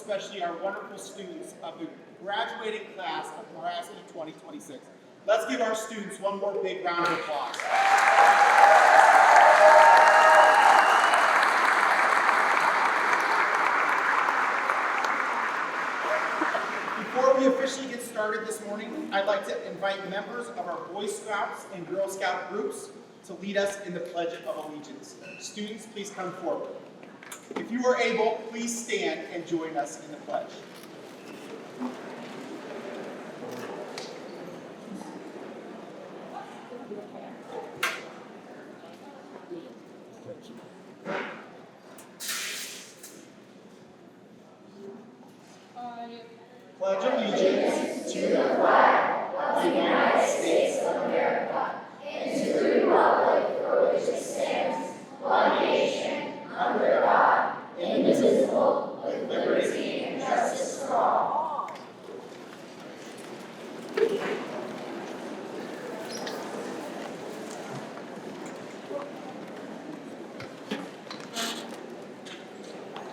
especially our wonderful students of the graduating class of Muraski 2026. Let's give our students one more big round of applause. Before we officially get started this morning, I'd like to invite members of our Boy Scouts and Girl Scout groups to lead us in the Pledge of Allegiance. Students, please come forward. If you are able, please stand and join us in the pledge. I pledge allegiance to the flag of the United States of America and to the republic for which it stands, one nation, under God, indivisible, with liberty and justice for all.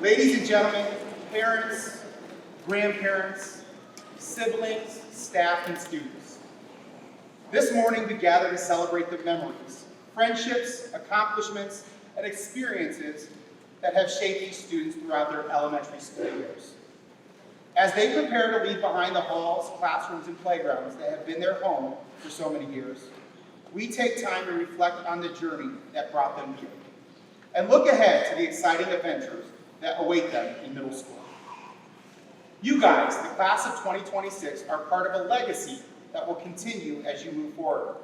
Ladies and gentlemen, parents, grandparents, siblings, staff, and students. This morning we gather to celebrate the memories, friendships, accomplishments, and experiences that have shaped these students throughout their elementary school years. As they prepare to leave behind the halls, classrooms, and playgrounds that have been their home for so many years, we take time to reflect on the journey that brought them here and look ahead to the exciting adventures that await them in middle school. You guys, the class of 2026, are part of a legacy that will continue as you move forward,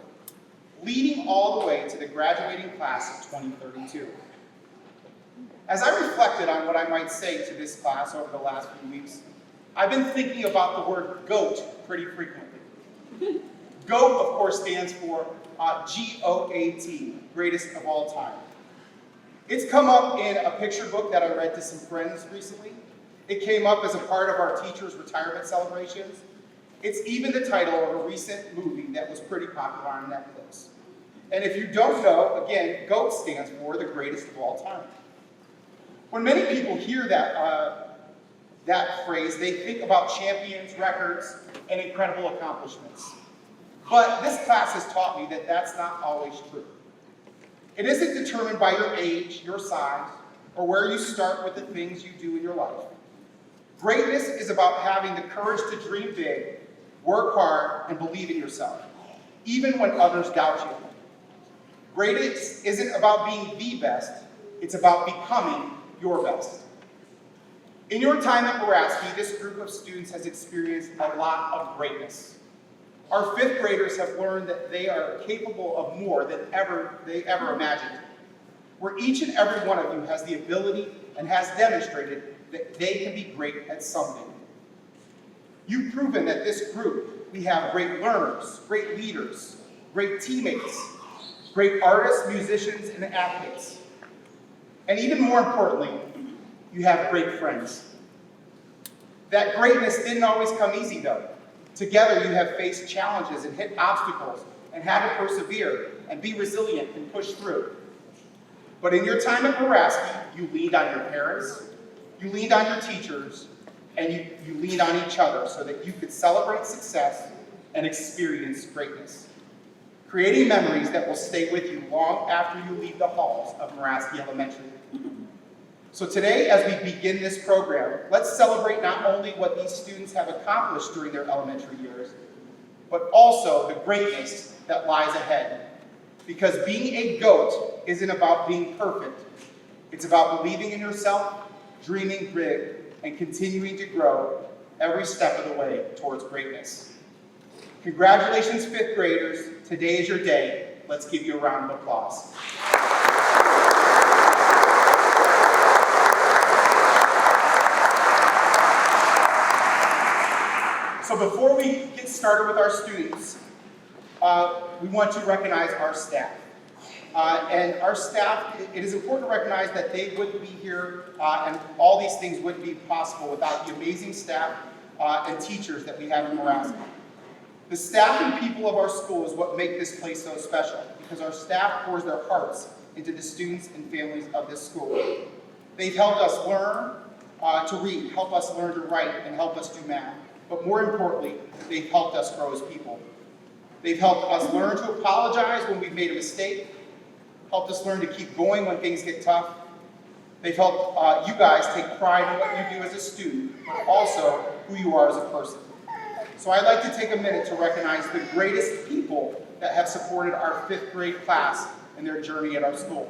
leading all the way to the graduating class of 2032. As I reflected on what I might say to this class over the last few weeks, I've been thinking about the word GOAT pretty frequently. GOAT, of course, stands for G-O-A-T, greatest of all time. It's come up in a picture book that I read to some friends recently. It came up as a part of our teachers' retirement celebrations. It's even the title of a recent movie that was pretty popular on Netflix. And if you don't know, again, GOAT stands for the greatest of all time. When many people hear that phrase, they think about champions, records, and incredible accomplishments. But this class has taught me that that's not always true. It isn't determined by your age, your size, or where you start with the things you do in your life. Greatness is about having the courage to dream big, work hard, and believe in yourself, even when others doubt you. Greatness isn't about being the best, it's about becoming your best. In your time at Muraski, this group of students has experienced a lot of greatness. Our fifth graders have learned that they are capable of more than they ever imagined. Where each and every one of you has the ability and has demonstrated that they can be great at something. You've proven that this group, we have great learners, great leaders, great teammates, great artists, musicians, and athletes. And even more importantly, you have great friends. That greatness didn't always come easy though. Together you have faced challenges and hit obstacles and had to persevere and be resilient and push through. But in your time at Muraski, you leaned on your parents, you leaned on your teachers, and you leaned on each other so that you could celebrate success and experience greatness, creating memories that will stay with you long after you leave the halls of Muraski Elementary. So today, as we begin this program, let's celebrate not only what these students have accomplished during their elementary years, but also the greatness that lies ahead. Because being a GOAT isn't about being perfect. It's about believing in yourself, dreaming big, and continuing to grow every step of the way towards greatness. Congratulations, fifth graders. Today is your day. Let's give you a round of applause. So before we get started with our students, we want to recognize our staff. And our staff, it is important to recognize that they wouldn't be here and all these things wouldn't be possible without the amazing staff and teachers that we have in Muraski. The staff and people of our school is what make this place so special because our staff pours their hearts into the students and families of this school. They've helped us learn, to read, help us learn to write, and help us do math. But more importantly, they've helped us grow as people. They've helped us learn to apologize when we've made a mistake, helped us learn to keep going when things get tough. They've helped you guys take pride in what you do as a student, but also who you are as a person. So I'd like to take a minute to recognize the greatest people that have supported our 5th grade class in their journey at our school.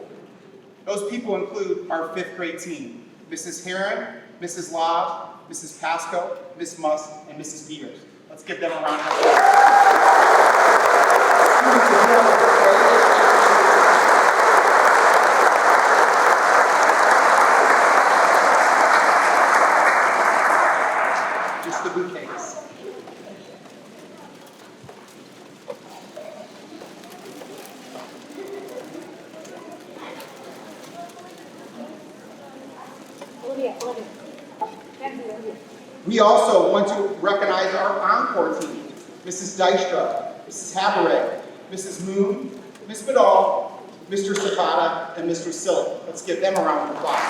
Those people include our 5th grade team, Mrs. Heron, Mrs. Love, Mrs. Pasco, Miss Musk, and Mrs. Peters. Let's give them a round of applause. Just the bouquets. We also want to recognize our encore team, Mrs. Dystra, Mrs. Haberay, Mrs. Moon, Ms. Badal, Mr. Zapata, and Mr. Silk. Let's give them a round of applause.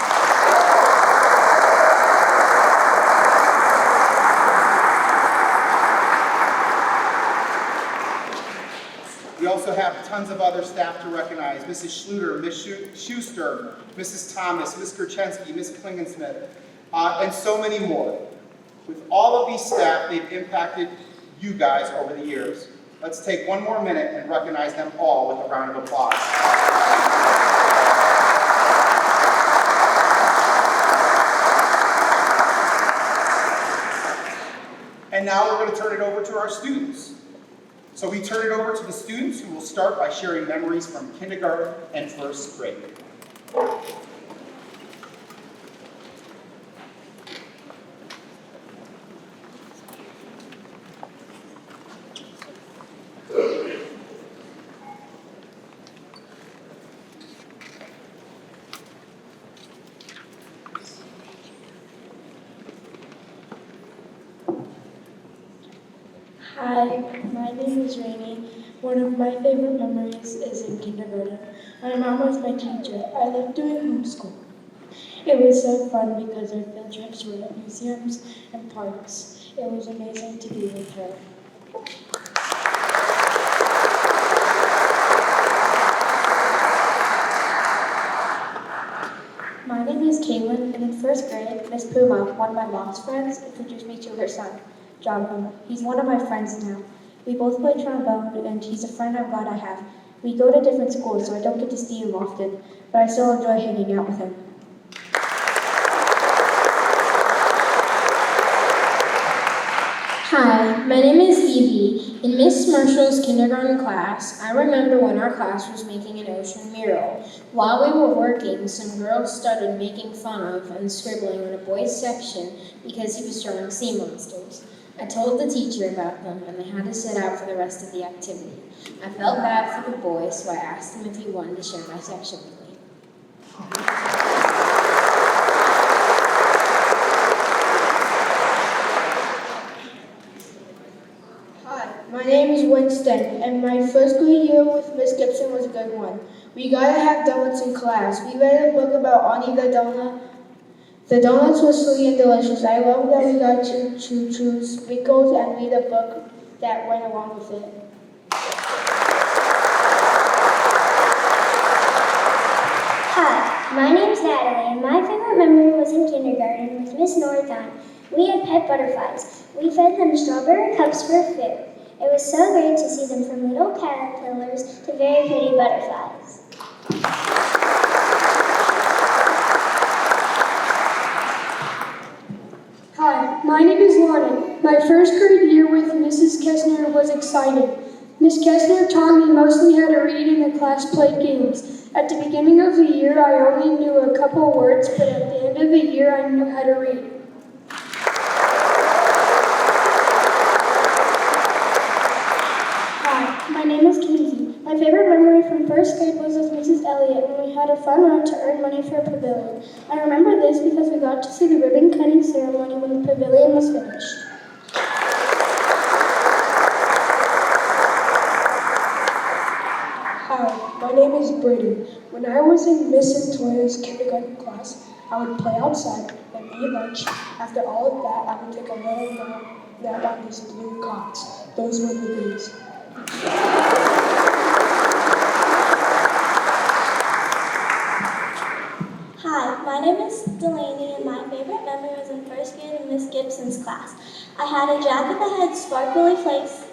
We also have tons of other staff to recognize. Mrs. Schluter, Ms. Schuster, Mrs. Thomas, Ms. Kerchensky, Ms. Klingensmith, and so many more. With all of these staff, they've impacted you guys over the years. Let's take one more minute and recognize them all with a round of applause. And now we're going to turn it over to our students. So we turn it over to the students who will start by sharing memories from kindergarten and 1st grade. Hi, my name is Rainey. One of my favorite memories is in kindergarten. My mom was my teacher. I loved doing homeschool. It was so fun because our field trips were at museums and parks. It was amazing to be with her. My name is Caitlin, and in 1st grade, Miss Puma, one of my mom's friends, introduced me to her son, John Puma. He's one of my friends now. We both play trombone, and he's a friend I'm glad I have. We go to different schools, so I don't get to see him often, but I still enjoy hanging out with him. Hi, my name is Evie. In Miss Marshall's kindergarten class, I remember when our class was making an ocean mural. While we were working, some girls started making fun of and scribbling on a boy's section because he was drawing sea monsters. I told the teacher about them, and they had to sit out for the rest of the activity. I felt bad for the boy, so I asked him if he wanted to share my section with me. Hi, my name is Winston, and my 1st grade year with Miss Gibson was a good one. We got to have donuts in class. We read a book about Ani the donut. The donuts were sweet and delicious. I love that we got to choose sprinkles and read a book that went along with it. Hi, my name's Natalie, and my favorite memory was in kindergarten with Miss Northon. We had pet butterflies. We fed them strawberry cups for food. It was so great to see them from little caterpillars to very pretty butterflies. Hi, my name is Lauren. My 1st grade year with Mrs. Kessner was exciting. Miss Kessner taught me mostly how to read and the class played games. At the beginning of the year, I only knew a couple words, but at the end of the year, I knew how to read. Hi, my name is Kinsey. My favorite memory from 1st grade was with Mrs. Elliott when we had a fun run to earn money for a pavilion. I remember this because we got to see the ribbon cutting ceremony when the pavilion was finished. Hi, my name is Brady. When I was in Miss Antoya's kindergarten class, I would play outside, and me eat lunch. After all of that, I would take a little nap on these blue cots. Those were the days. Hi, my name is Delaney, and my favorite memory was in first grade in Miss Gibson's class. I had a jacket that had sparkly flakes,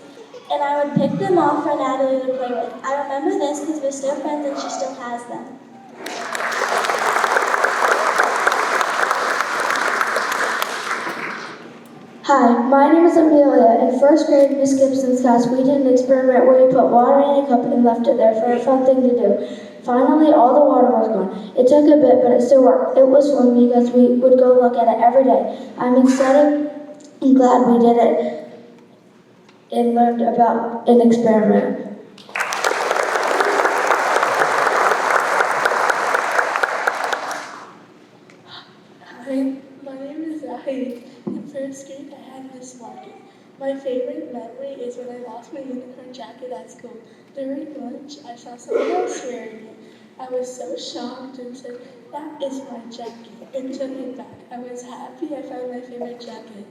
and I would pick them off for Natalie to play with. I remember this because we're still friends and she still has them. Hi, my name is Amelia. In first grade, Miss Gibson's class, we did an experiment where we put water in a cup and left it there for a fun thing to do. Finally, all the water was gone. It took a bit, but it still worked. It was fun because we would go look at it every day. I'm excited and glad we did it and learned about an experiment. Hi, my name is Zahid. In first grade, I had Miss Martin. My favorite memory is when I lost my unicorn jacket at school. During lunch, I saw someone else wearing it. I was so shocked and said, "That is my jacket," and took it back. I was happy I found my favorite jacket.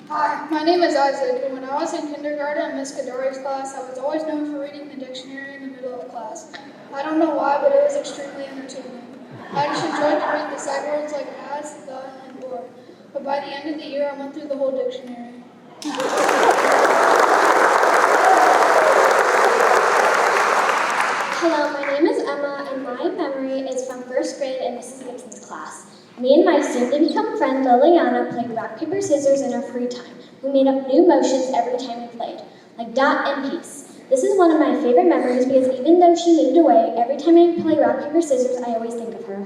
Hi, my name is Isaac, and when I was in kindergarten in Miss Kadari's class, I was always known for reading the dictionary in the middle of class. I don't know why, but it was extremely entertaining. I just enjoyed to read the sight words like as, the, and or. But by the end of the year, I went through the whole dictionary. Hello, my name is Emma, and my memory is from first grade in Mrs. Gibson's class. Me and my soon-to-become friend Liliana played rock, paper, scissors in our free time. We made up new motions every time we played, like dot and piece. This is one of my favorite memories because even though she moved away, every time I play rock, paper, scissors, I always think of her.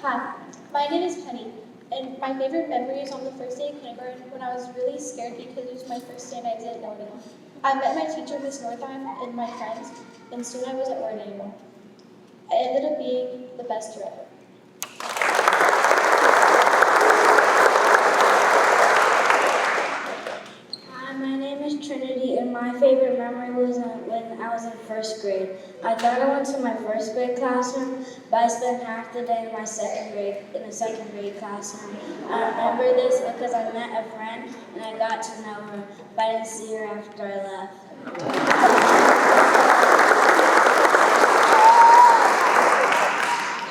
Hi, my name is Penny, and my favorite memory is on the first day of kindergarten when I was really scared because it was my first day and I didn't know anyone. I met my teacher, Miss Northeim, and my friends, and soon I wasn't worried anymore. I ended up being the best year ever. Hi, my name is Trinity, and my favorite memory was when I was in first grade. I thought I went to my first grade classroom, but I spent half the day in the second grade classroom. I remember this because I met a friend and I got to know her, but I didn't see her after I left.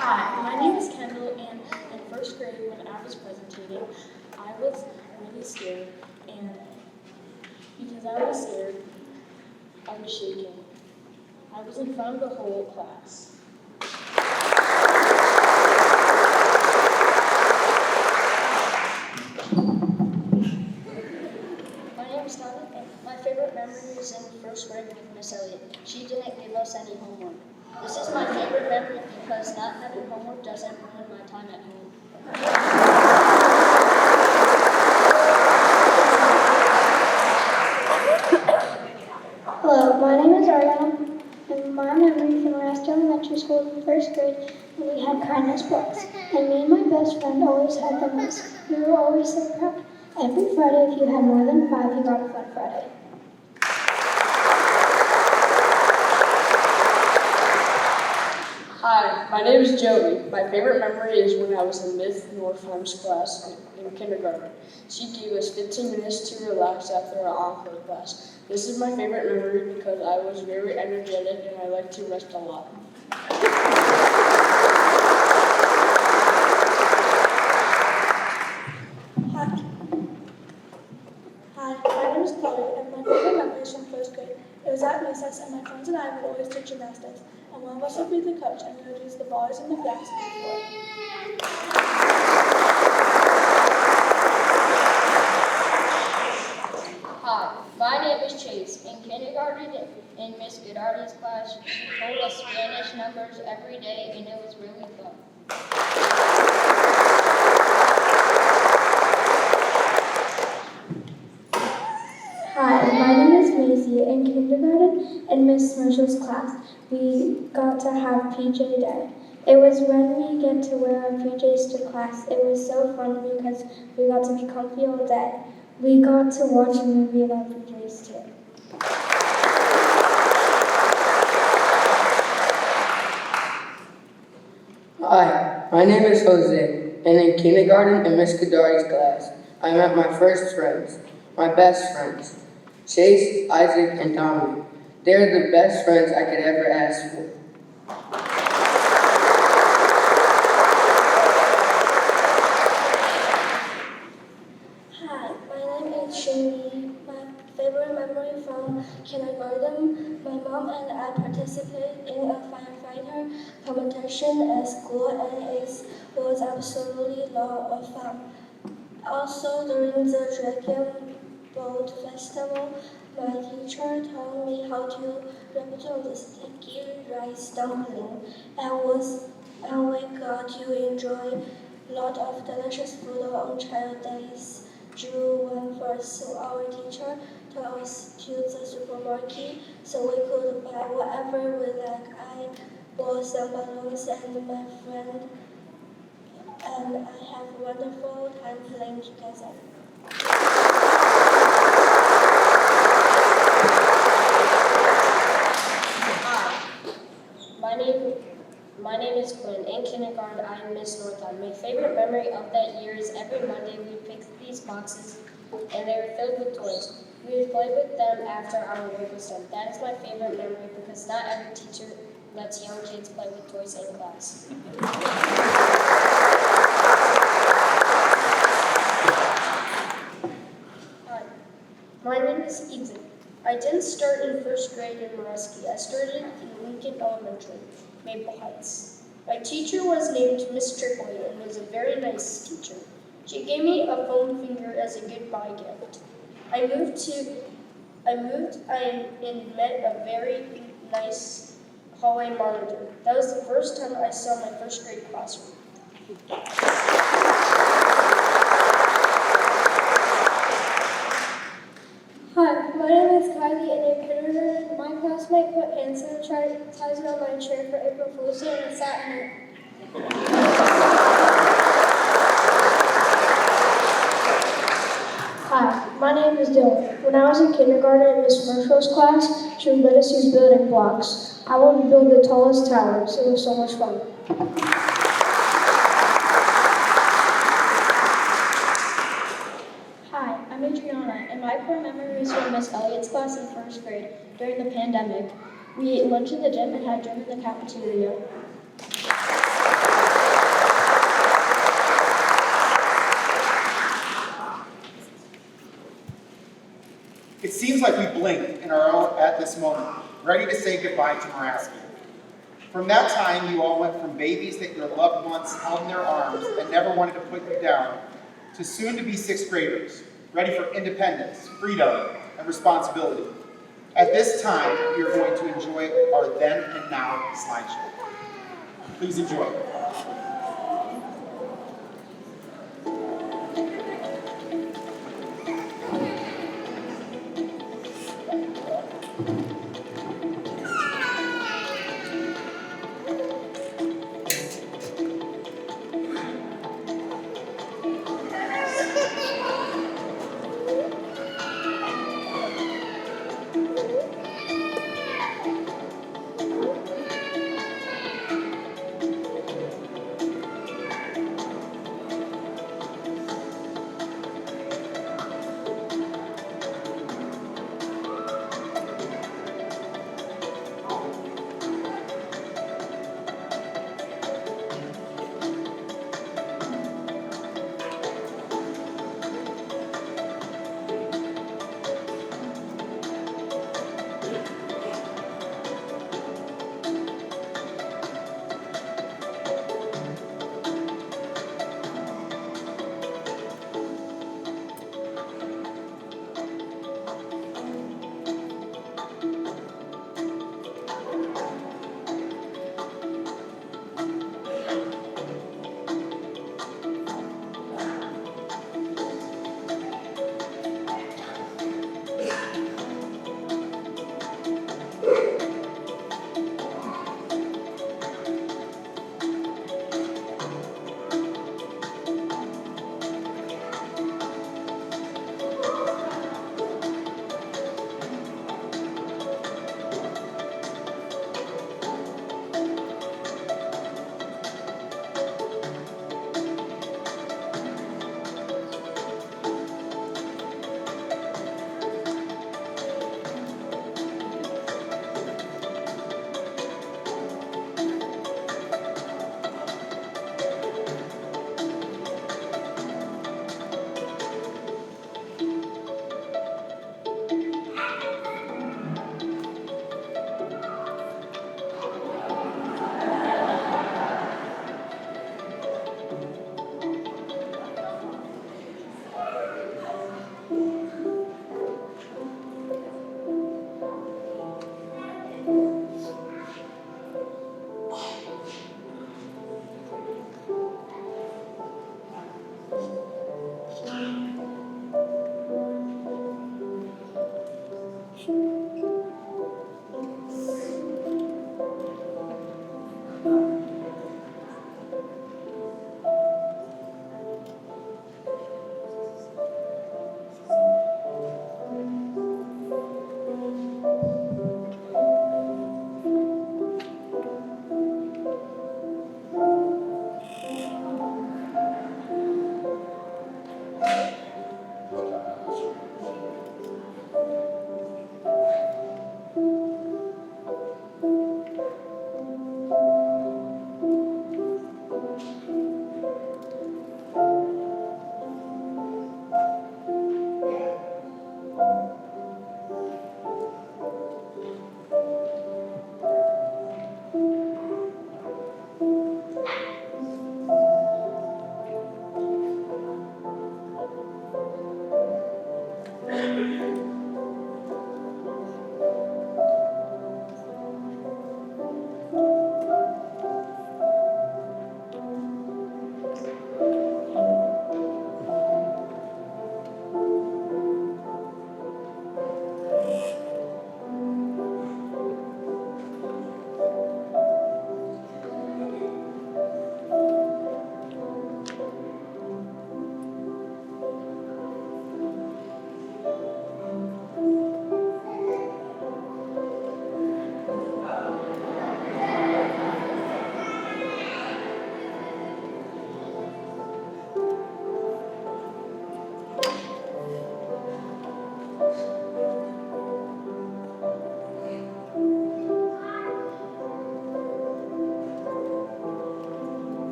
Hi, my name is Kendall, and in first grade when I was presentating, I was really scared, and because I was scared, I was shaking. I was in front of the whole class. My name is Tony, and my favorite memory is in first grade with Miss Elliott. She didn't give us any homework. This is my favorite memory because not having homework doesn't ruin my time at home. Hello, my name is Ariana, and my memory from last elementary school in first grade when we had kindness books. And me and my best friend always had the most. We were always so proud. Every Friday, if you had more than 5, you got a Fun Friday. Hi, my name is Joey. My favorite memory is when I was in Miss Northeim's class in kindergarten. She gave us 15 minutes to relax after our encore class. This is my favorite memory because I was very energetic and I like to rest a lot. Hi, my name is Chloe, and my favorite memory is from first grade. It was at recess, and my friends and I would always do gymnastics. And one of us would be the coach, and we would use the bars and the grass and the floor. Hi, my name is Chase. In kindergarten, in Miss Godardi's class, she told us Spanish numbers every day, and it was really fun. Hi, my name is Maisie. In kindergarten, in Miss Marshall's class, we got to have PJ Day. It was when we get to wear our PJs to class. It was so fun because we got to be comfy all day. We got to watch a movie in our PJs too. Hi, my name is Jose, and in kindergarten in Miss Kadari's class, I met my first friends, my best friends, Chase, Isaac, and Tommy. They're the best friends I could ever ask for. Hi, my name is Shinny. My favorite memory from kindergarten, my mom and I participated in a firefighter competition at school and it was absolutely a lot of fun. Also during the Dragon Boat Festival, my teacher taught me how to prepare the sticky rice dumpling and we got to enjoy a lot of delicious food on child days. June went first, so our teacher took us to the supermarket so we could buy whatever we like. I bought some balloons and my friend and I have a wonderful time playing together. My name is Quinn. In kindergarten, I miss Northland. My favorite memory of that year is every Monday we would pick these boxes and they were filled with toys. We would play with them after our work was done. That is my favorite memory because not every teacher lets young kids play with toys in class. Hi, my name is Ethan. I didn't start in first grade in Muraski. I started in Lincoln Elementary, Maple Heights. My teacher was named Miss Tripoli and was a very nice teacher. She gave me a foam finger as a goodbye gift. I moved and met a very nice hallway monitor. That was the first time I saw my first grade classroom. Hi, my name is Kylie and in kindergarten, my classmate put hand sanitizer on my chair for April Fool's Day and I sat in it. Hi, my name is Dylan. When I was in kindergarten in Miss Marshall's class, she would let us use building blocks. I would build the tallest towers. It was so much fun. Hi, I'm Adriana, and my core memory is from Miss Elliott's class in first grade during the pandemic. We ate lunch in the gym and had gym in the cafeteria. It seems like we blinked and are all at this moment, ready to say goodbye to Muraski. From that time, you all went from babies that your loved ones held in their arms and never wanted to put you down, to soon-to-be sixth graders, ready for independence, freedom, and responsibility. At this time, we are going to enjoy our then and now slideshow. Please enjoy.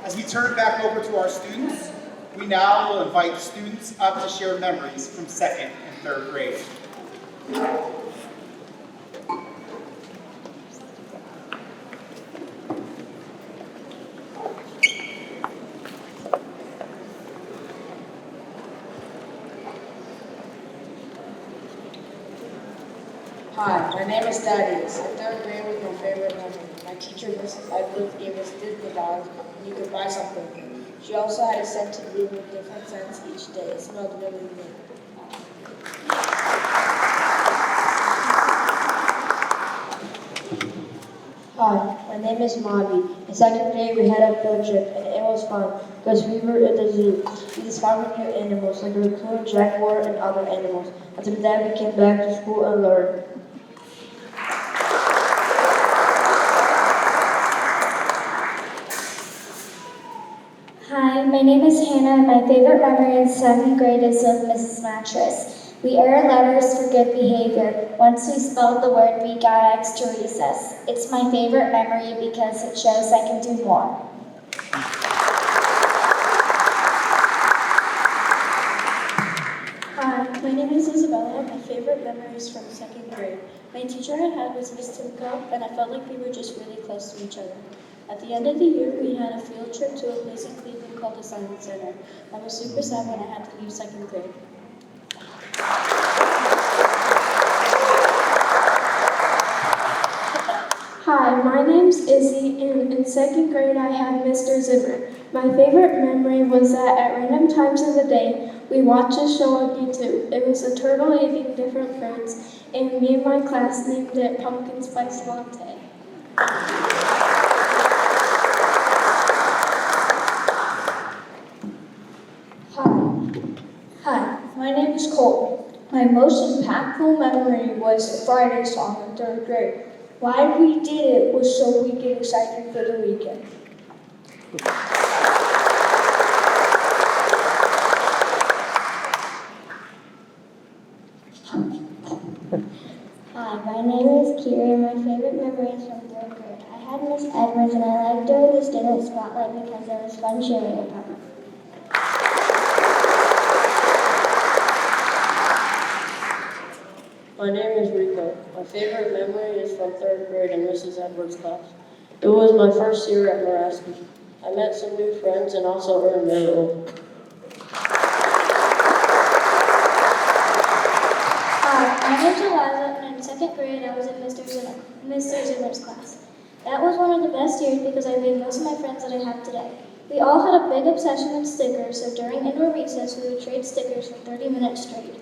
As we turn back over to our students, we now will invite students up to share memories from 2nd and 3rd grade. Hi, my name is Thaddeus. In 3rd grade was my favorite memory. My teacher, Mrs. Edwards, gave us Disney dolls and you could buy something with them. She also had a scented room with different scents each day. It smelled really good. Hi, my name is Mavi. In 2nd grade, we had a field trip, and it was fun because we were at the zoo. We discovered new animals like a raccoon, jaguar, and other animals. After that, we came back to school and learned. Hi, my name is Hannah, and my favorite memory in 2nd grade is with Mrs. Mattress. We earned letters for good behavior. Once we spelled the word, we got extra recess. It's my favorite memory because it shows I can do more. Hi, my name is Isabella. My favorite memories from 2nd grade. My teacher I had was Miss Timko, and I felt like we were just really close to each other. At the end of the year, we had a field trip to a place in Cleveland called the Science Center. I was super sad when I had to leave 2nd grade. Hi, my name's Izzy, and in 2nd grade I had Mr. Zimmer. My favorite memory was that at random times of the day, we watched a show on YouTube. It was a turtle eating different fruits, and me and my class named it Pumpkin Spice Latte. Hi, my name is Cole. My most impactful memory was the Friday song in 3rd grade. Why we did it was so we get excited for the weekend. Hi, my name is Kira, and my favorite memory is from 3rd grade. I had Miss Edwards, and I liked doing the student spotlight because it was fun sharing about it. My name is Rico. My favorite memory is from 3rd grade in Mrs. Edwards' class. It was my first year at Muraski. I met some new friends and also earned merit. Hi, my name's Eliza, and in 2nd grade I was in Mr. Zimmer's class. That was one of the best years because I made most of my friends that I have today. We all had a big obsession with stickers, so during indoor recess we would trade stickers for 30 minutes straight.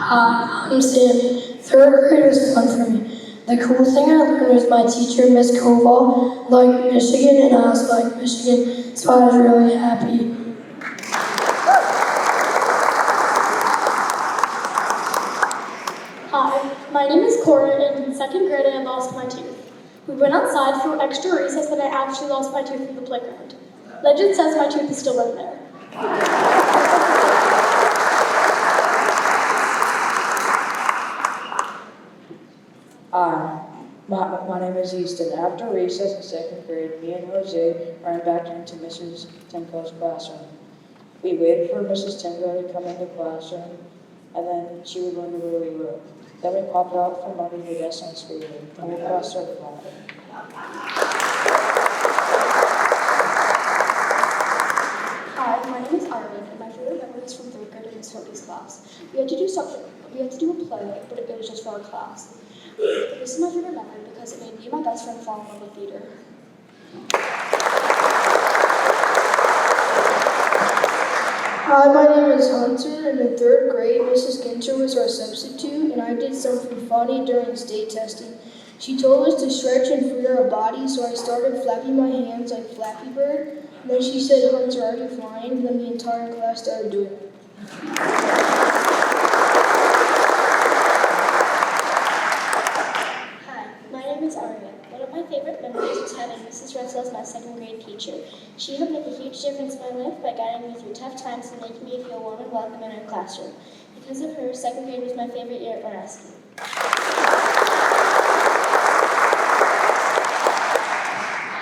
Hi, I'm Sam. 3rd grade was fun for me. The cool thing I learned was my teacher, Miss Koval, liked Michigan, and I also liked Michigan, so I was really happy. Hi, my name is Cora, and in 2nd grade I lost my tooth. We went outside for extra recess and I actually lost my tooth in the playground. Legend says my tooth is still in there. Hi, my name is Easton. After recess in 2nd grade, me and Jose ran back into Mrs. Timko's classroom. We waited for Mrs. Timko to come into the classroom. and then she would wonder where we were. Then we pop out from under the desk and scream, and we'll cross our flag. Hi, my name is Arvin, and my favorite memory is from third grade in Miss Sophie's class. We had to do something. We had to do a play, but it was just for our class. This is my favorite memory because it made me and my best friend fall in love with theater. Hi, my name is Hunter, and in third grade, Mrs. Ginter was our substitute, and I did something funny during state testing. She told us to stretch and free our bodies, so I started flapping my hands like Flappy Bird. And then she said, "Hunter, are you flying?" And then the entire class started doing it. Hi, my name is Aria. One of my favorite memories was having Mrs. Russell as my second grade teacher. She helped make a huge difference in my life by guiding me through tough times and making me feel warm and welcome in her classroom. Because of her, second grade was my favorite year at Muraski.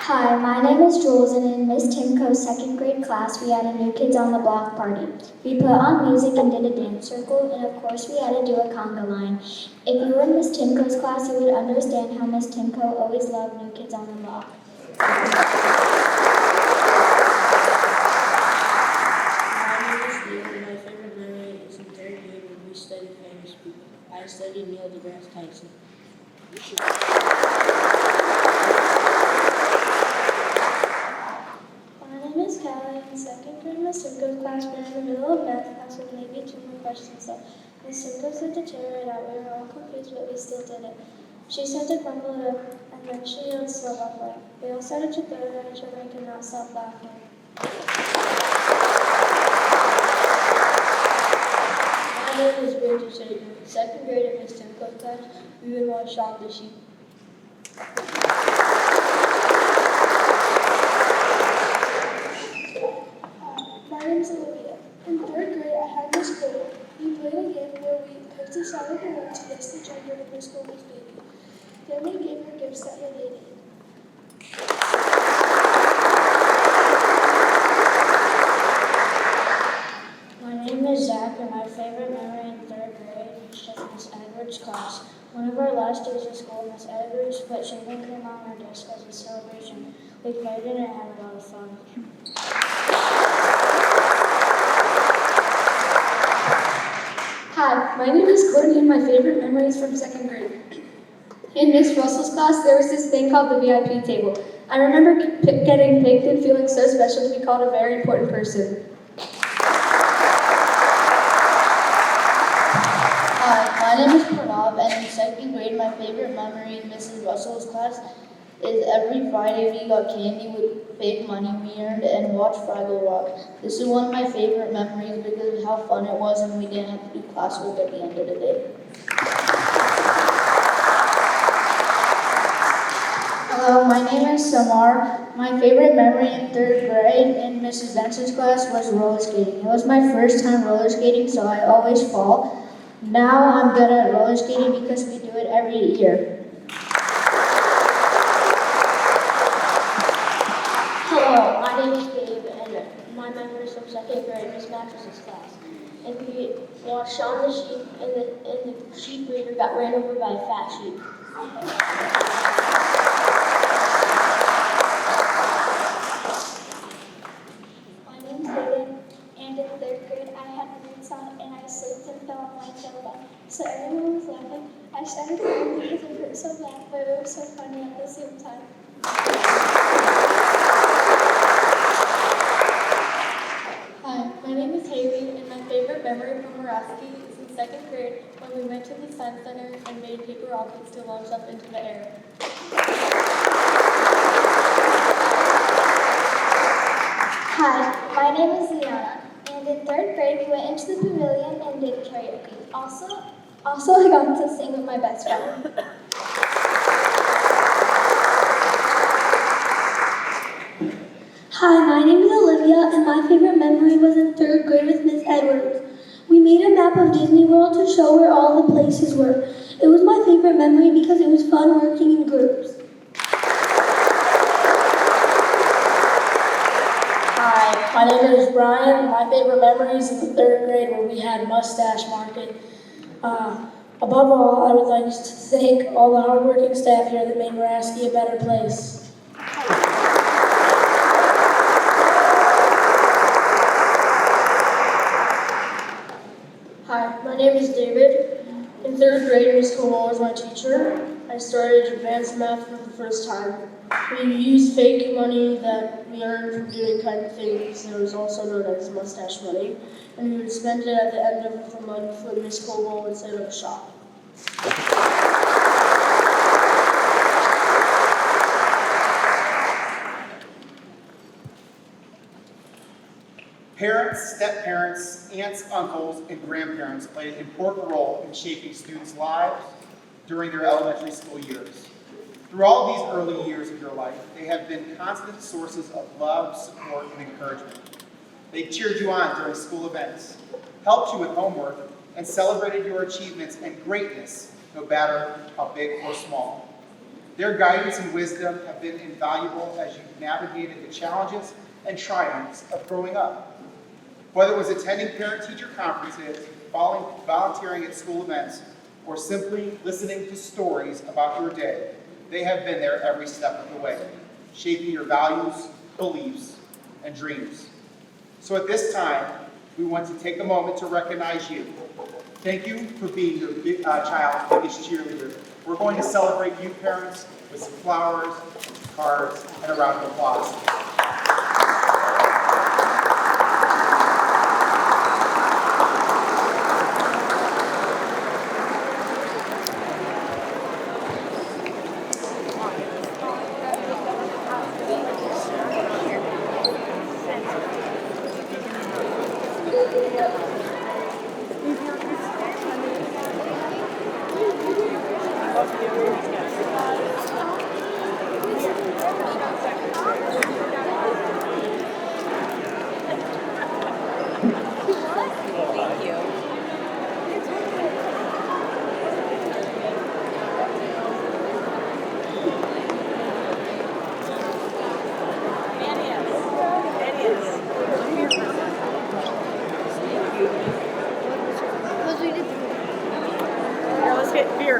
Hi, my name is Jules, and in Miss Timko's second grade class, we had a New Kids on the Block party. We put on music and did a dance circle, and of course, we had to do a conga line. If you were in Miss Timko's class, you would understand how Miss Timko always loved New Kids on the Block. My name is Leo, and my favorite memory is in third grade when we studied famous people. I studied Neil deGrasse Tyson. My name is Callie. In second grade, Miss Simcoe's class, we were in the middle of math class when maybe 2 more questions left. Miss Simcoe said to tear it out. We were all confused, but we still did it. She said to crumple it up, and then she yelled, "Slow up, right?" We all started to throw it at each other and could not stop laughing. My name is Rachel Sager. In second grade at Miss Timko's class, we would watch Shaun the Sheep. My name's Olivia. In third grade, I had Miss Cole. We played a game where we picked a side of the room to guess the gender of Miss Cole's baby. Then we gave her gifts that related. My name is Zach, and my favorite memory in third grade was just Miss Edwards' class. One of our last days of school, Miss Edwards put shaving cream on our desk as a celebration. We played it and had a lot of fun. Hi, my name is Courtney, and my favorite memory is from second grade. In Miss Russell's class, there was this thing called the VIP table. I remember getting picked and feeling so special to be called a very important person. Hi, my name is Pranav, and in second grade, my favorite memory in Mrs. Russell's class is every Friday we got candy with fake money we earned and watched Fraggle Rock. This is one of my favorite memories because of how fun it was and we didn't have to do classwork at the end of the day. Hello, my name is Samar. My favorite memory in third grade in Mrs. Benson's class was roller skating. It was my first time roller skating, so I always fall. Now I'm good at roller skating because we do it every year. Hello, my name is Gabe, and my memories from second grade Miss Mattress's class. And we watched Shaun the Sheep, and the sheep breeder got ran over by a fat sheep. My name's Hayden, and in third grade, I had boots on and I slipped and fell on my tailbone. So everyone was laughing. I started crying because it hurt so bad, but it was so funny at the same time. Hi, my name is Haley, and my favorite memory from Muraski is in second grade when we went to the Science Center and made paper rockets to launch up into the air. Hi, my name is Liana, and in third grade we went into the pavilion and did karaoke. Also I got to sing with my best friend. Hi, my name is Olivia, and my favorite memory was in third grade with Miss Edwards. We made a map of Disney World to show where all the places were. It was my favorite memory because it was fun working in groups. Hi, my name name is Brian. My favorite memory is in the 3rd grade where we had mustache market. Above all, I would like to thank all the hardworking staff here that made Muraski a better place. Hi, my name is David. In 3rd grade, Ms. Cole was my teacher. I started advanced math for the first time. We used fake money that we earned from doing kind things that was also known as mustache money, and we would spend it at the end of the month when Miss Colwell would set up shop. Parents, step-parents, aunts, uncles, and grandparents play an important role in shaping students' lives during their elementary school years. Through all these early years of your life, they have been constant sources of love, support, and encouragement. They cheered you on during school events, helped you with homework, and celebrated your achievements and greatness, no matter how big or small. Their guidance and wisdom have been invaluable as you've navigated the challenges and triumphs of growing up. Whether it was attending parent-teacher conferences, volunteering at school events, or simply listening to stories about your day, they have been there every step of the way, shaping your values, beliefs, and dreams. So at this time, we want to take a moment to recognize you. Thank you for being your child's biggest cheerleader. We're going to celebrate you parents with some flowers, cards, and a round of applause.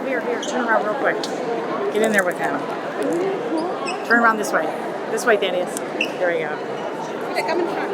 Here, turn around real quick. Get in there with him. Turn around this way. This way, Thaddeus. There we go. Come in front.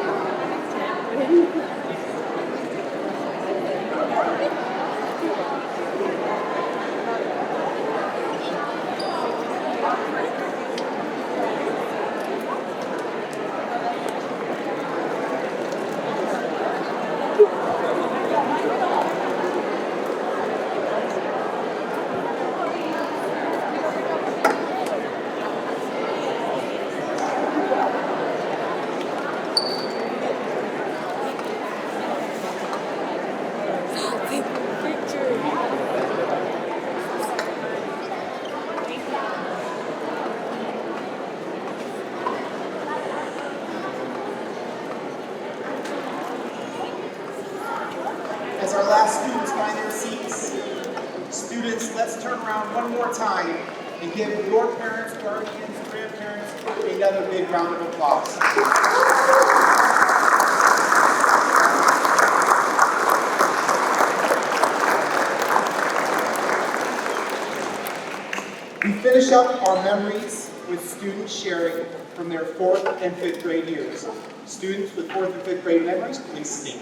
As our last students find their seats, students, let's turn around one more time and give your parents, guardians, grandparents another big round of applause. We finish up our memories with students sharing from their 4th and 5th grade years. Students with 4th and 5th grade memories, please stand.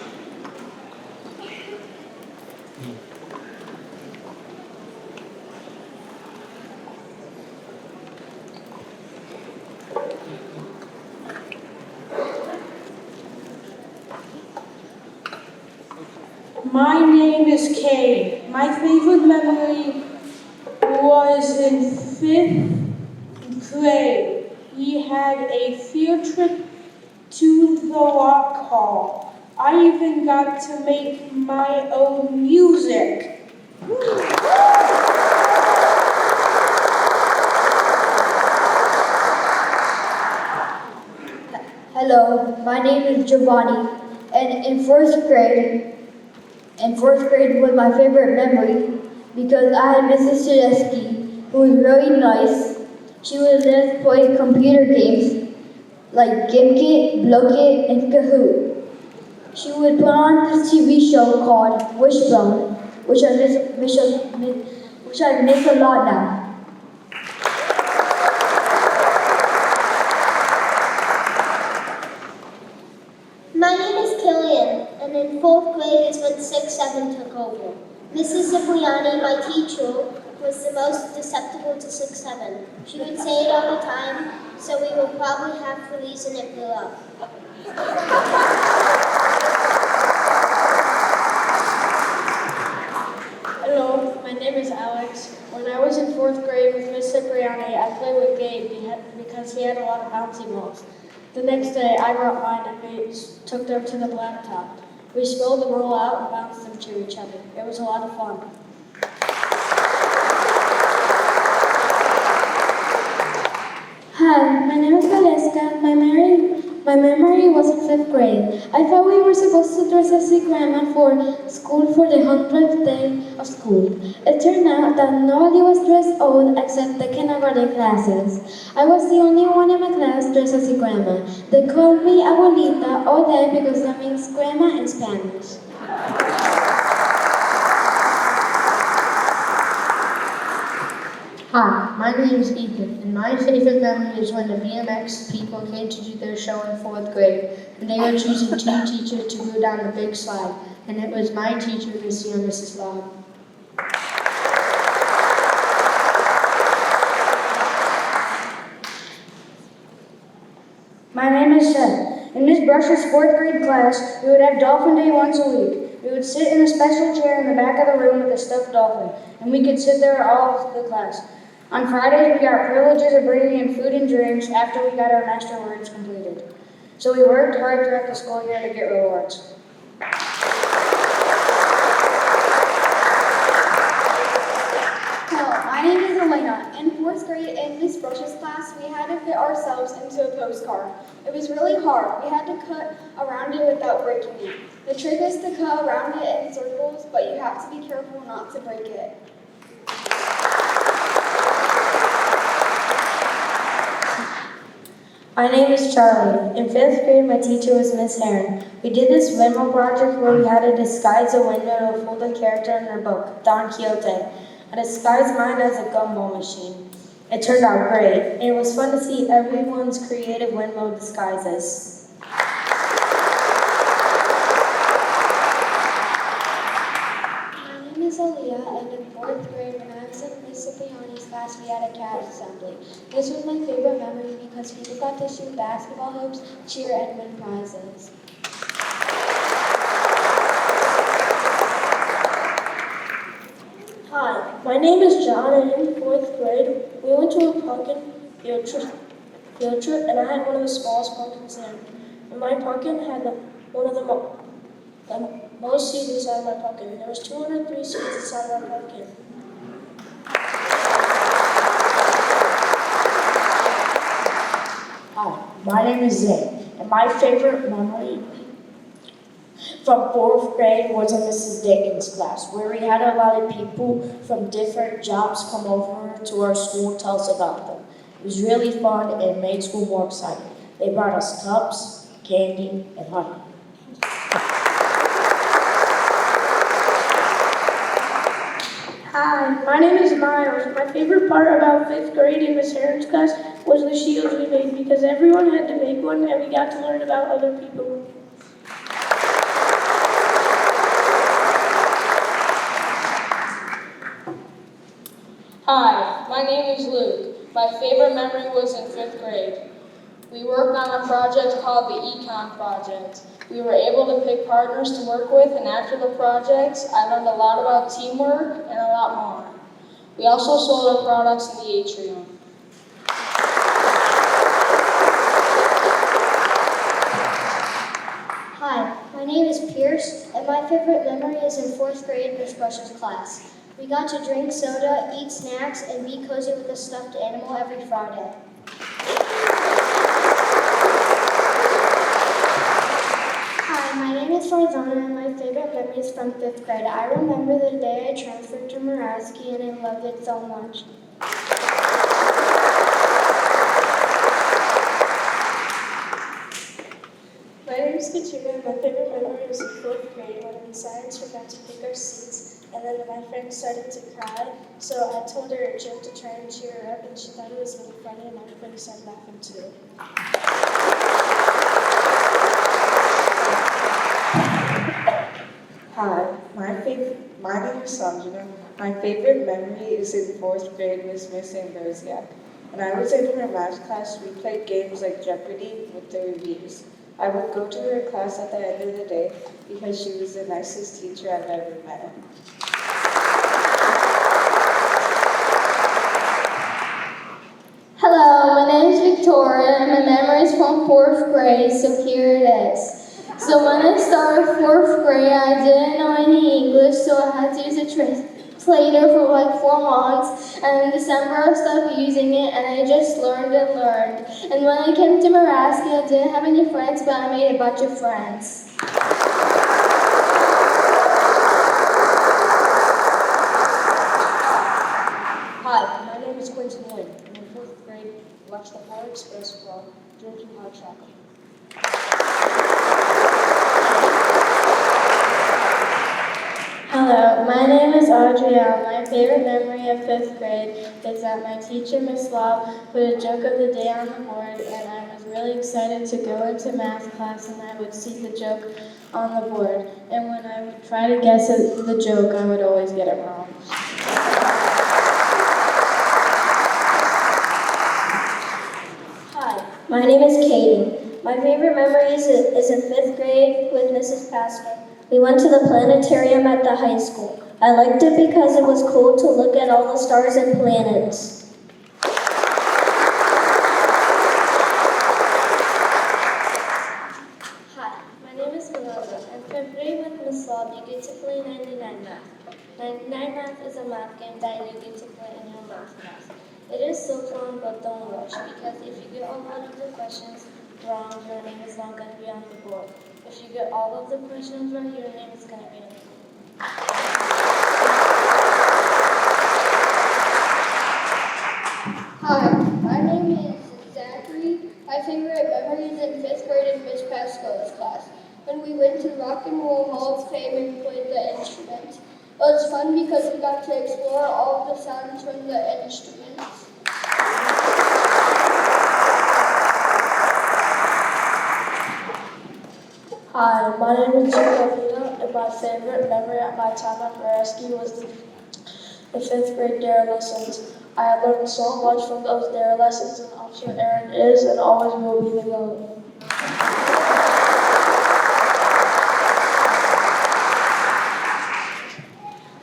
My name is Kay. My favorite memory was in 5th grade. We had a field trip to the rock hall. I even got to make my own music. Hello, my name is Giovanni, and in 4th grade was my favorite memory because I had Mrs. Tedeschi, who was really nice. She would let us play computer games, like Gimkit, Blokit, and Kahoot. She would put on this TV show called Wishbone, which I miss a lot now. My name is Killian, and in 4th grade is when 6-7 took over. Mrs. Cipriani, my teacher, was the most susceptible to 6-7. She would say it all the time, so we will probably have the reason it blew up. Hello, my name is Alex. When I was in 4th grade with Miss Cipriani, I played with Gabe because he had a lot of bouncy balls. The next day, I brought mine and we took them to the blacktop. We spilled the roll out and bounced them to each other. It was a lot of fun. Hi, my name is Valeska. My memory was in 5th grade. I thought we were supposed to dress as a grandma for school for the 100th day of school. It turned out that nobody was dressed old except the kindergarten classes. I was the only one in my class dressed as a grandma. They called me abuelita all day because that means grandma in Spanish. Hi, my name is Ethan, and my favorite memory is when the BMX people came to do their show in 4th grade, and they were choosing 2 teachers to go down the big slide, and it was my teacher, Missy and Mrs. Lobb. My name is Seth. In Miss Brush's 4th grade class, we would have Dolphin Day once a week. We would sit in a special chair in the back of the room with a stuffed dolphin, and we could sit there all of the class. On Fridays, we got privileges of bringing in food and drinks after we got our master words completed. So we worked hard throughout the school year to get rewards. Hello, my name is Elena. In 4th grade, in Miss Brush's class, we had to fit ourselves into a postcard. It was really hard. We had to cut around it without breaking it. The trick is to cut around it in circles, but you have to be careful not to break it. My name is Charlie. In 5th grade, my teacher was Miss Heron. We did this Venmo project where we had to disguise a window to fool the character in her book, Don Quixote. I disguised mine as a gumball machine. It turned out great, and it was fun to see everyone's creative Venmo disguises. My name is Aaliyah, and in 4th grade, when I was in Miss Cipriani's class, we had a cat assembly. This was my favorite memory because people got to shoot basketball hoops, cheer, and win prizes. Hi, my name is John, and in 4th grade, we went to a pumpkin field trip, and I had one of the smallest pumpkins there. And my pumpkin had one of the most seeds inside my pumpkin. There was 203 seeds inside my pumpkin. Hi, my name is Zane, and my favorite memory from 4th grade was in Mrs. Dayton's class, where we had a lot of people from different jobs come over to our school and tell us about them. It was really fun and made school more exciting. They brought us cups, candy, and honey. Hi, my name is Miles. My favorite part about 5th grade in Miss Heron's class was the shields we made because everyone had to make one and we got to learn about other people. Hi, my name is Luke. My favorite memory was in 5th grade. We worked on a project called the Econ Project. We were able to pick partners to work with, and after the project, I learned a lot about teamwork and a lot more. We also sold our products in the atrium. Hi, my name is Pierce, and my favorite memory is in 4th grade Miss Brush's class. We got to drink soda, eat snacks, and be cozy with a stuffed animal every Friday. Hi, my name is Farzana, and my favorite memory is from 5th grade. I remember the day I transferred to Muraski, and I loved it so much. is Katrina, and my favorite memory was in 4th grade when in science we got to pick our seats, and then my friend started to cry, so I told her a joke to try and cheer her up, and she thought it was really funny, and everybody started laughing too. Hi, my name is Sanjana. My favorite memory is in 4th grade with Miss Ambrosiak. When I was in her math class, we played games like Jeopardy with the reviews. I would go to her class at the end of the day because she was the nicest teacher I've ever met. Hello, my name is Victoria, and my memory is from 4th grade, so here it is. So when I started 4th grade, I didn't know any English, so I had to use a translator for like 4 months, and in December I stopped using it, and I just learned and learned. And when I came to Muraski, I didn't have any friends, but I made a bunch of friends. Hi, my name is Quentin Lynn. In 4th grade, I watched the Polar Express while drinking hot chocolate. Hello, my name is Audrielle. My favorite memory of 5th grade is that my teacher, Miss Love, put a joke of the day on the board, and I was really excited to go into math class and I would see the joke on the board. And when I would try to guess the joke, I would always get it wrong. Hi, my name is Katie. My favorite memory is in 5th grade with Mrs. Pascal. We went to the planetarium at the high school. I liked it because it was cool to look at all the stars and planets. Hi, my name is Melissa. In 5th grade with Miss Love, you get to play 99 Math. 99 Math is a math game that you get to play in your math class. It is so fun, but don't rush, because if you get a lot of the questions wrong, your name is not going to be on the board. If you get all of the questions right, your name is going to be on the board. Hi, my name is Zachary. My favorite memory is in 5th grade in Miss Pascal's class, when we went to Rock and Roll Hall of Fame and played the instruments. It was fun because we got to explore all of the sounds from the instruments. Hi, my name is Jacobina, and my favorite memory at my time at Muraski was the 5th grade dare lessons. I have learned so much from those dare lessons, and Officer Aaron is and always will be the GOAT.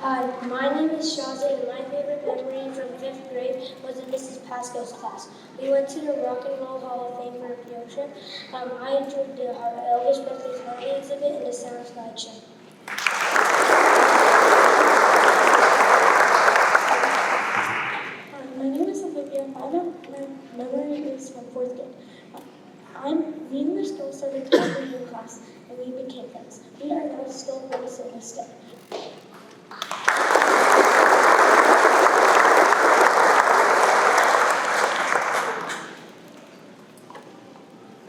Hi, my name is Shazzy, and my favorite memory from 5th grade was in Mrs. Pascal's class. We went to the Rock and Roll Hall of Fame for a field trip. I enjoyed the Elvis Presley Harley exhibit and the Sound slideshow. My name is Olivia. My memory is from 4th grade. Me and Miss Gill started talking in class, and we became friends. We are now still friends to this day.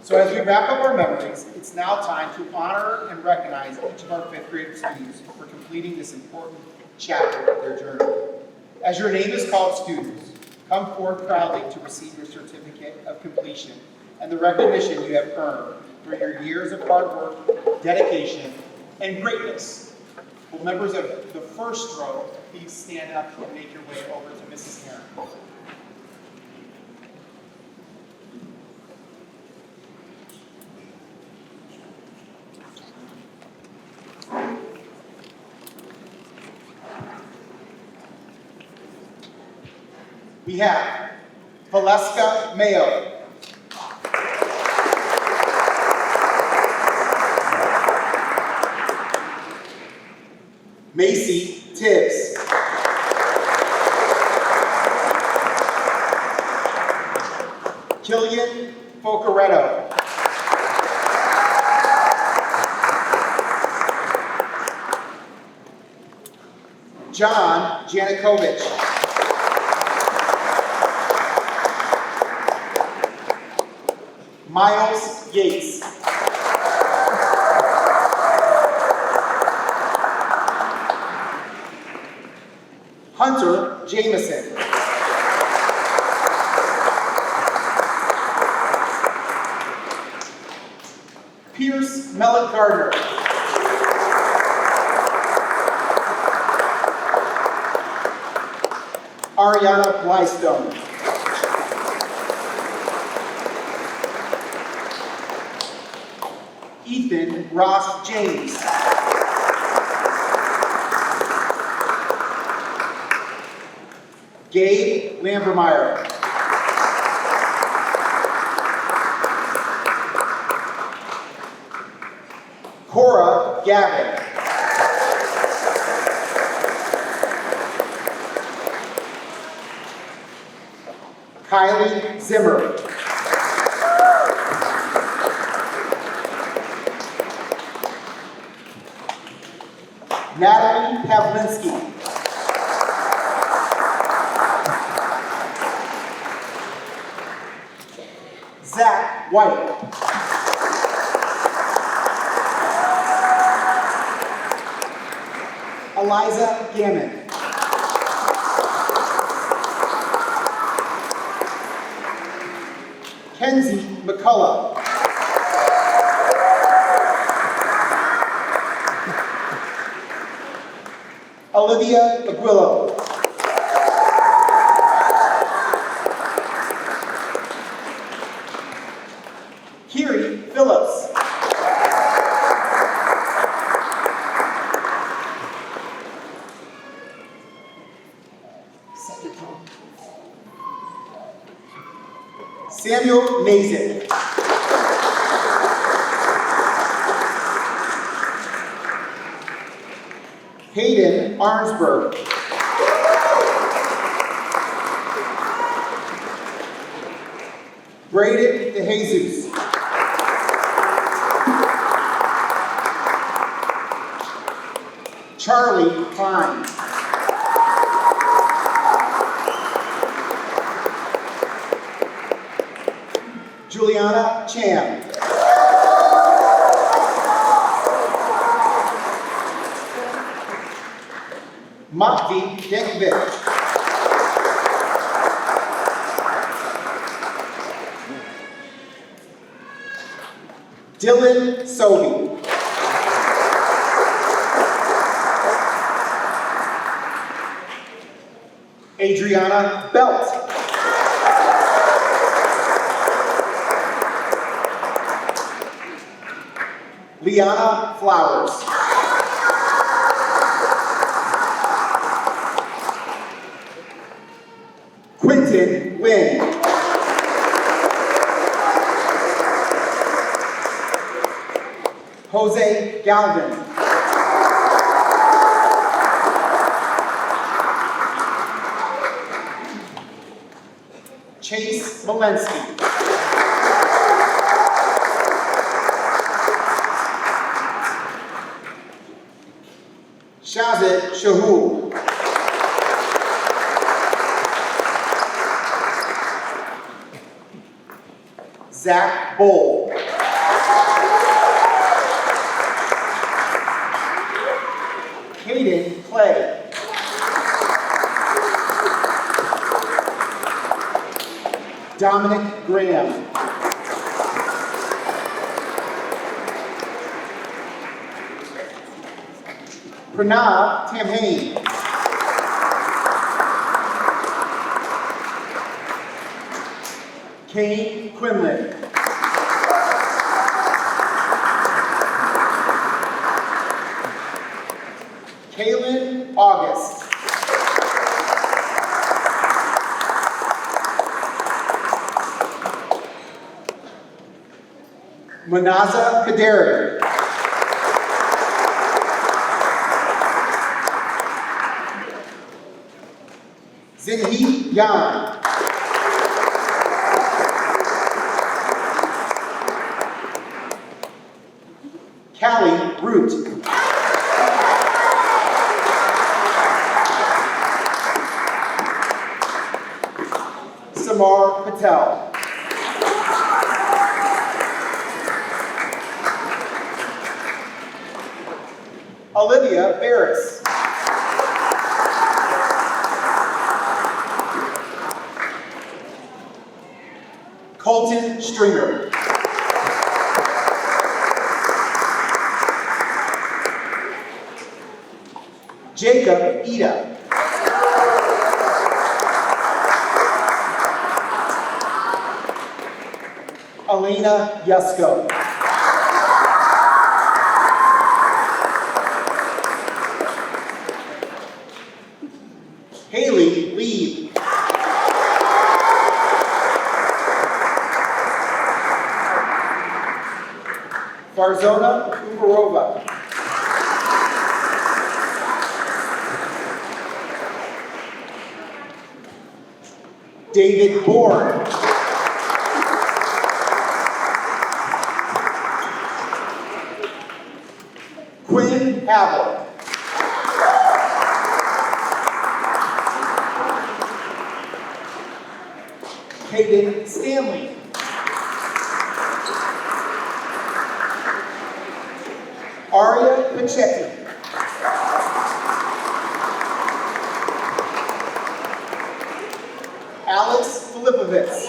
So as we wrap up our memories, it's now time to honor and recognize each of our 5th grade students for completing this important chapter of their journey. As your name is called, students, come forward proudly to receive your certificate of completion and the recognition you have earned through your years of hard work, dedication, and greatness. Will members of the first row please stand up and make your way over to Mrs. Heron. We have Valeska Mayo. Macy Tibbs. Killian Focaretto. John Janukovic. Miles Yates. Hunter Jameson. Pierce Mellon Gardner. Ariana Blystone. Ethan Ross James. Gabe Lambermeyer. Cora Gavin. Kylie Zimmer. Natalie Pavlinsky. Zach White. Eliza Gammon. Kenzie McCullough. Olivia Aguilo. Kiri Phillips. Samuel Mason. Hayden Arnsberg. Braden DeJesus. Charlie Klein. Juliana Chan. Matvi Denkovic. Dylan Sovey. Adriana Belt. Liana Flowers. Quentin Wynn. Jose Galvin. Chase Walensky. Shazit Shahul. Zach Bull. Caden Clay. Dominic Graham. Pranav Tamhane. Kane Quinlan. Kaylin August. Manaza Kaderi. Zinhi Yan. Callie Root. Samar Patel. Olivia Barris. Colton Stringer. Jacob Ida. Elena Yusko. Haley Lee. Farzona Umarova. David Bourne. Quinn Havel. Hayden Stanley. Aria Pachetti. Alex Filipovitz.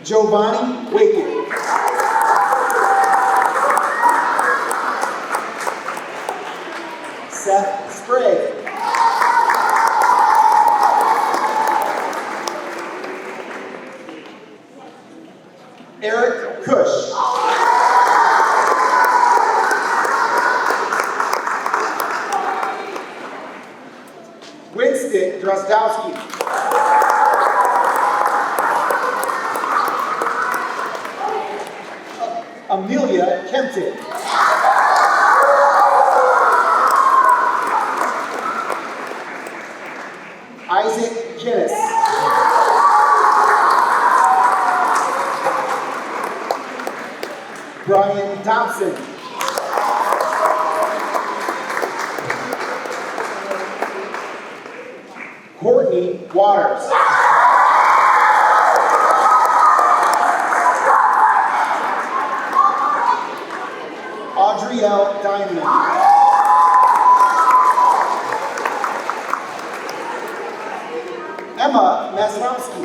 Giovanni Wakeman. Seth Sprague. Eric Cush. Winston Drozdowski. Amelia Kempton. Isaac Kinnis. Brian Thompson. Courtney Waters. Audrielle Diamond. Emma Masrowski.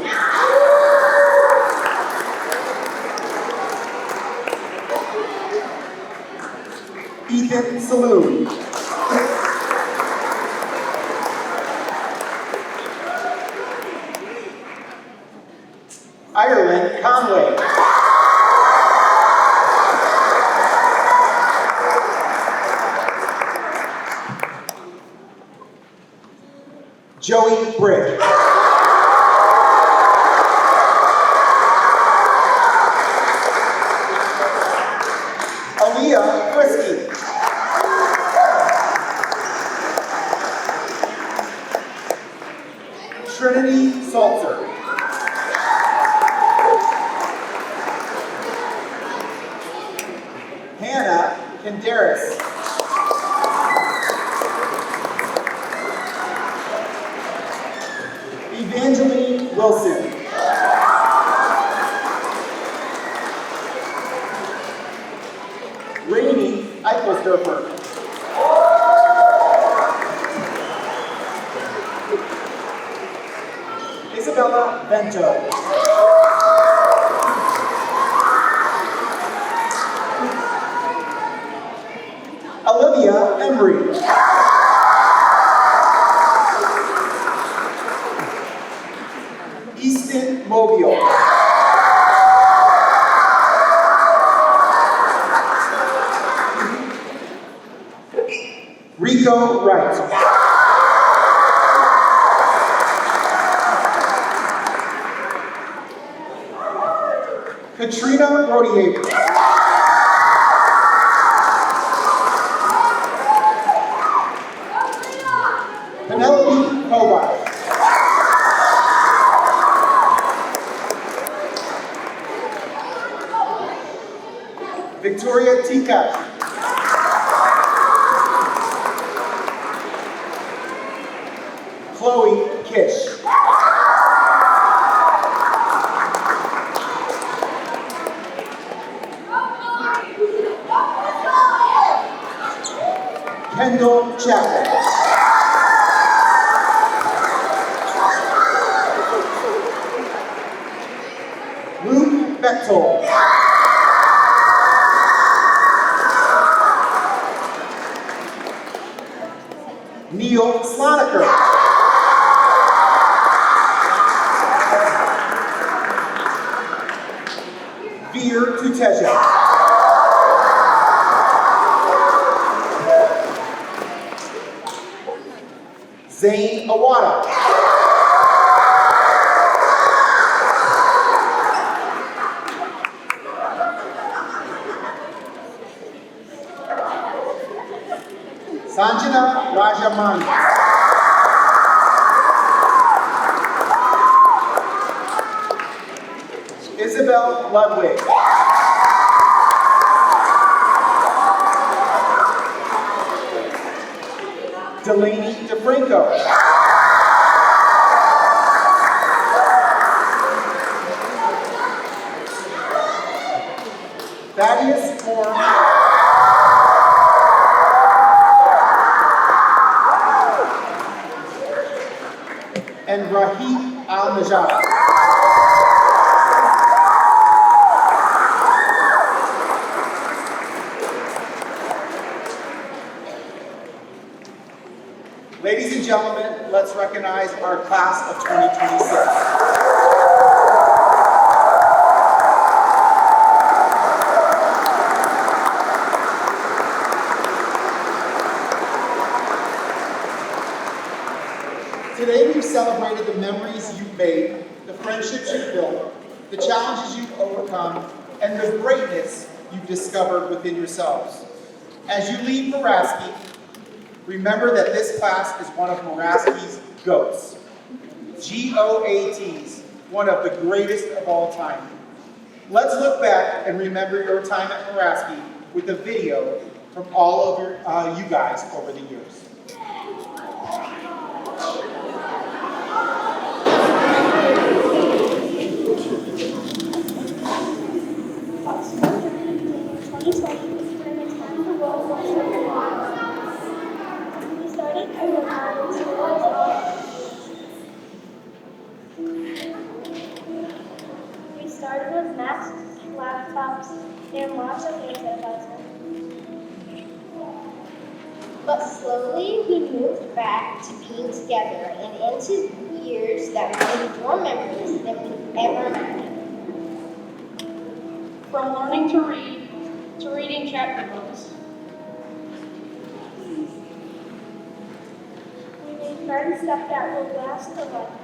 Ethan Saloon. Ireland Conway. Joey Brick. Aaliyah Frisky. Trinity Salter. Hannah Kenderis. Evangeline Wilson. Rainey Eichelsterfer. Isabella Bento. Olivia Emery. Easton Mobile. Rico Wright. Katrina Brody. Penelope Kovac. Victoria Tika. Chloe Kish. Kendall Chapman. Bechtold. Neil Sloniker. Veer Tuteja. Zane Awada. Sanjana Rajamani. Isabel Ludwig. Delaney DeFranco. Thaddeus Moore. And Rahim Al-Najjar. Ladies and gentlemen, let's recognize our class of 2026. Today we've celebrated the memories you've made, the friendships you've built, the challenges you've overcome, and the greatness you've discovered within yourselves. As you leave Muraski, remember that this class is one of Muraski's GOATs. G-O-A-T's, one of the greatest of all time. Let's look back and remember your time at Muraski with a video from all of you guys over the years. We started with masks, laptops, and lots of hand sanitizer. But slowly we moved back to being together and into years that made more memories than we ever imagined. From learning to read to reading chapter books. We made friends that will last a lifetime.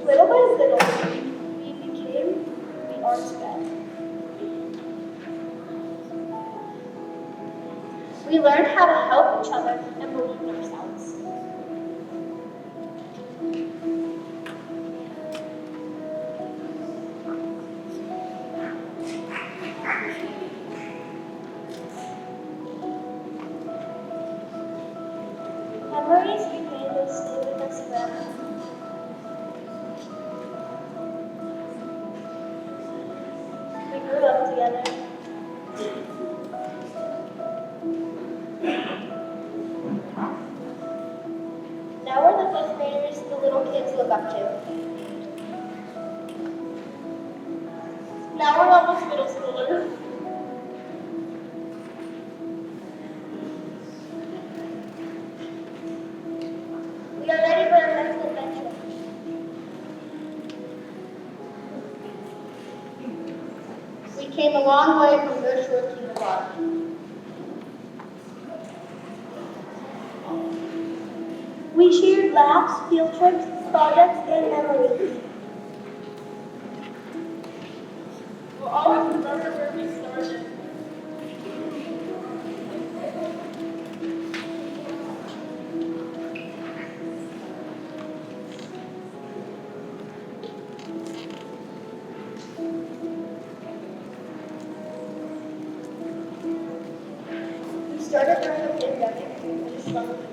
Little by little, we became the arts bed. We learned how to help each other and believe in ourselves. Memories we made will stay with us forever. We grew up together. Now we're the fifth graders the little kids look up to. Now we're almost middle schoolers. We are ready for our next adventure. We came a long way from Bushwood to Nevada. We shared labs, field trips, projects, and memories. We'll always remember where we started. We started during the pandemic and we struggled with that.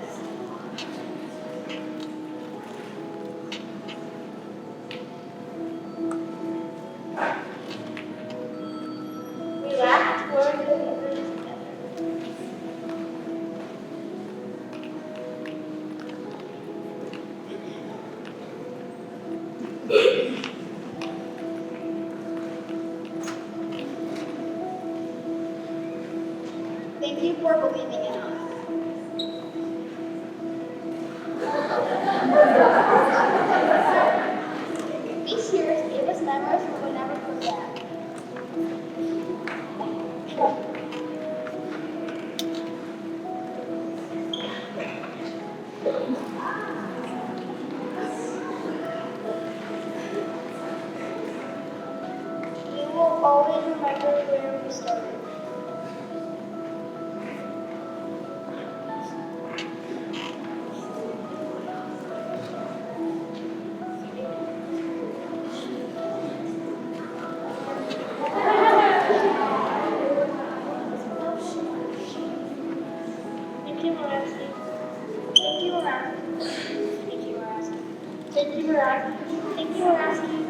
you for believing in us. These years gave us memories we will never forget. We will always remember where we started. Thank you, Muraski. Thank you, Muraski. Thank you, Muraski. Thank you, Muraski. Thank you, Muraski.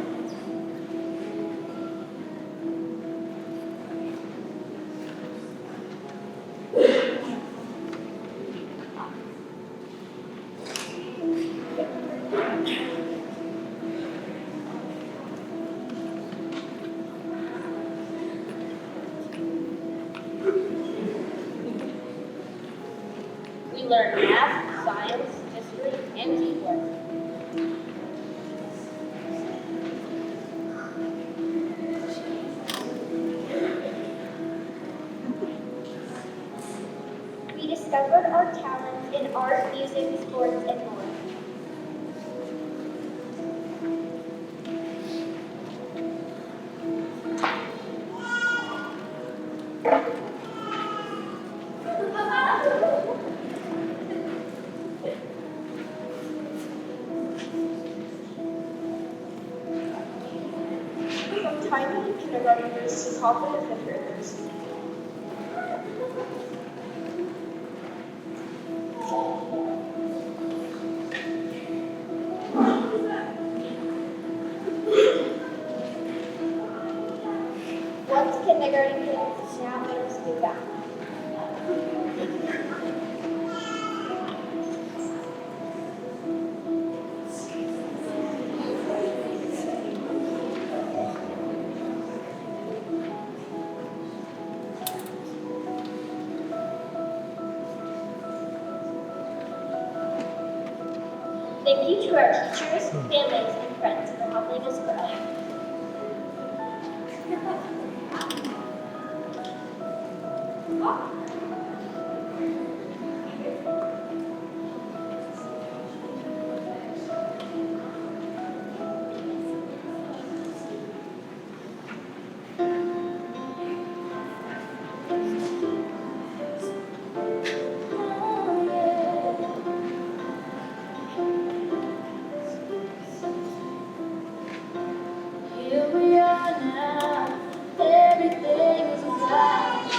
We learned math, science, history, and teamwork. We discovered our talents in art, music, sports, and more. From tiny kindergartners to confident fifth graders. Once kindergarten kids, now middle school bound. Thank you to our teachers, families, and friends for helping us grow. Here we are now, everything is about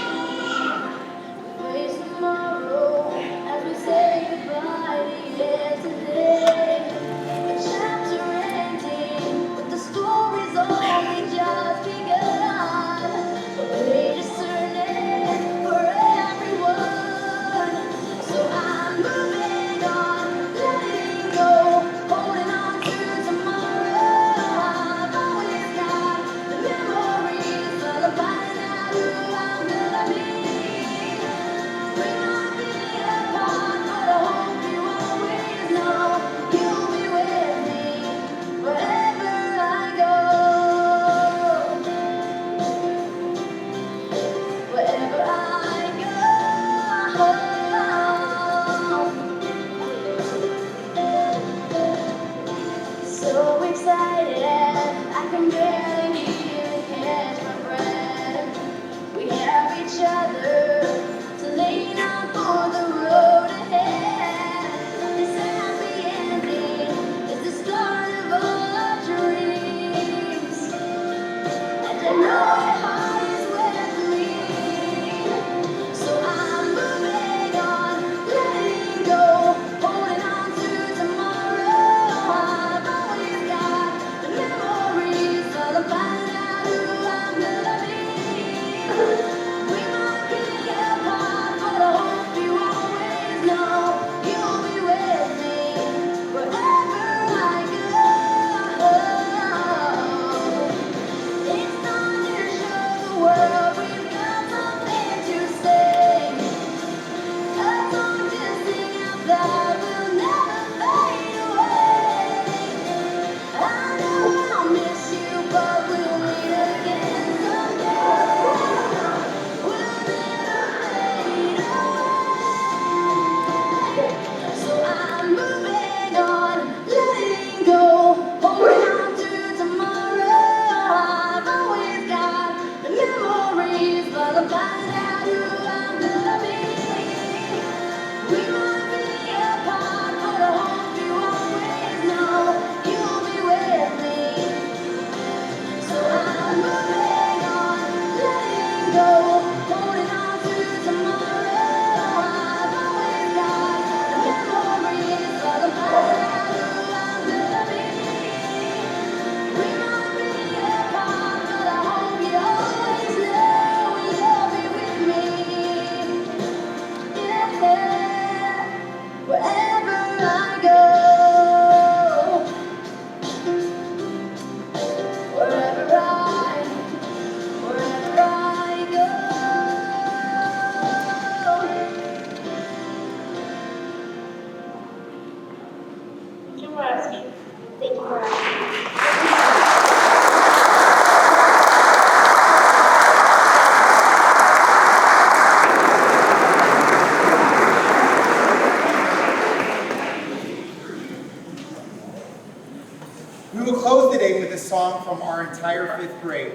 song from our entire 5th grade.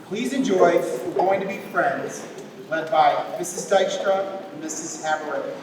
Please enjoy We're Going to Be Friends, led by Mrs. Dykstra and Mrs. Haberrick.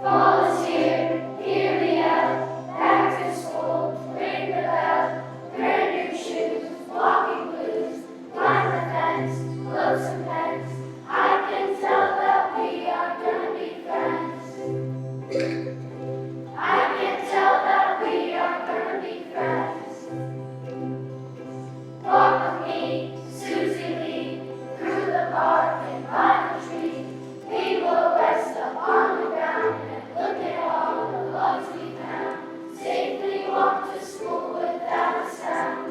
Fall is here, hear me out. Back to school, ring the bell. Brand new shoes, walking blues. Climb the fence, close some pens. I can tell that we are gonna be friends. I can tell that we are gonna be friends. Walk with me, Susie Lee, through the park and by the tree. We will rest up on the ground and look at all the loves we found. Safely walk to school without a sound.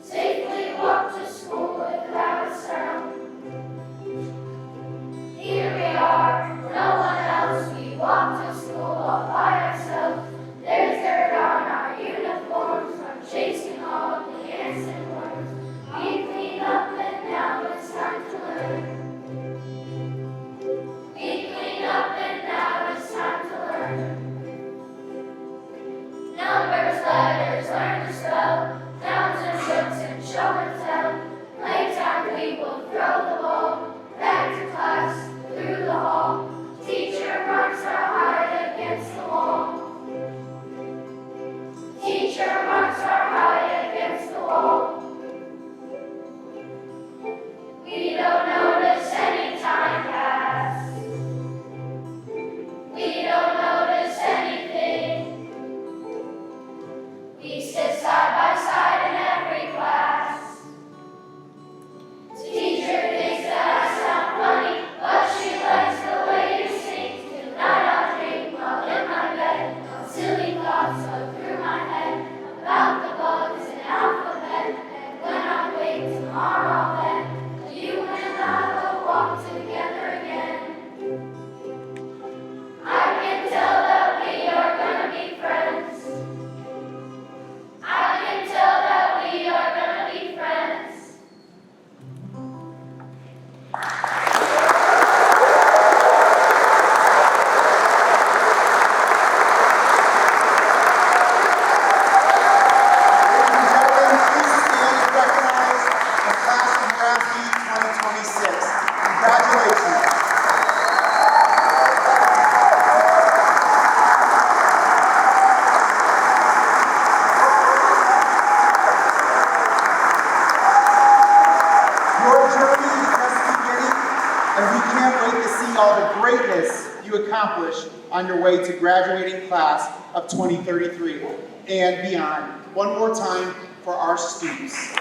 Safely walk to school without a sound. Here we are, no one else. We walk to school all by ourselves. There's dirt on our uniforms from chasing all the ants and worms. We clean up and now it's time to learn. We clean up and now it's time to learn. Numbers, letters, learn to spell. Nouns and verbs and show and tell. Playtime we will throw the ball. Back to class, through the hall. Teacher marks our height against the wall. Teacher marks our height against the wall. We don't notice any time pass. We don't notice anything. We sit silent. greatness you accomplish on your way to graduating class of 2033 and beyond. One more time for our students.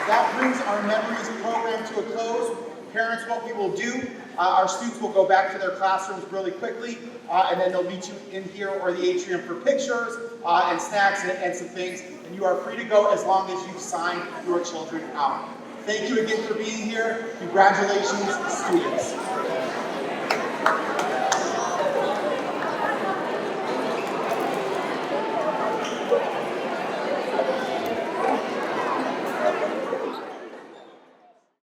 That brings our memories program to a close. Parents, what we will do, our students will go back to their classrooms really quickly, and then they'll meet you in here or the atrium for pictures and snacks and some things. And you are free to go as long as you sign your children out. Thank you again for being here. Congratulations, students.